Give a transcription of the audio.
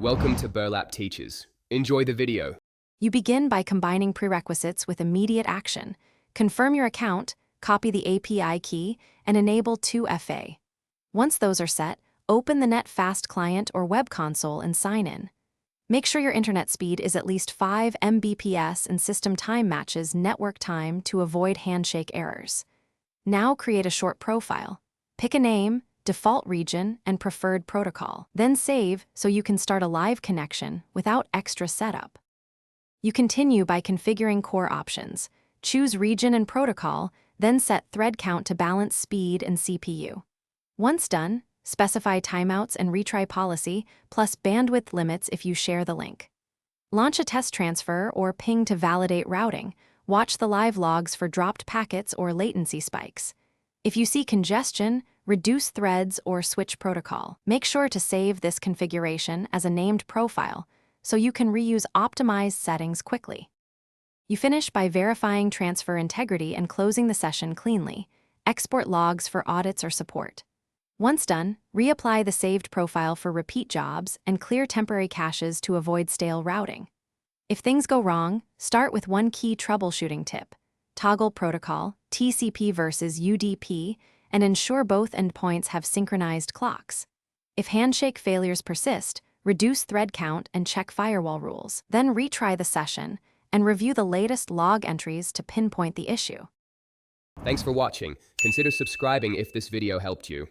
Welcome to Burlap Teachers. Enjoy the video. You begin by combining prerequisites with immediate action. Confirm your account, copy the API key, and enable 2FA. Once those are set, open the NetFast client or web console and sign in. Make sure your internet speed is at least 5 Mbps and system time matches network time to avoid handshake errors. Now create a short profile. Pick a name, default region, and preferred protocol. Then save so you can start a live connection without extra setup. You continue by configuring core options. Choose region and protocol, then set thread count to balance speed and CPU. Once done, specify timeouts and retry policy, plus bandwidth limits if you share the link. Launch a test transfer or ping to validate routing. Watch the live logs for dropped packets or latency spikes. If you see congestion, reduce threads or switch protocol. Make sure to save this configuration as a named profile so you can reuse optimized settings quickly. You finish by verifying transfer integrity and closing the session cleanly. Export logs for audits or support. Once done, reapply the saved profile for repeat jobs and clear temporary caches to avoid stale routing. If things go wrong, start with one key troubleshooting tip. Toggle protocol, TCP versus UDP, and ensure both endpoints have synchronized clocks. If handshake failures persist, reduce thread count and check firewall rules. Then retry the session and review the latest log entries to pinpoint the issue. Thanks for watching. Consider subscribing if this video helped you.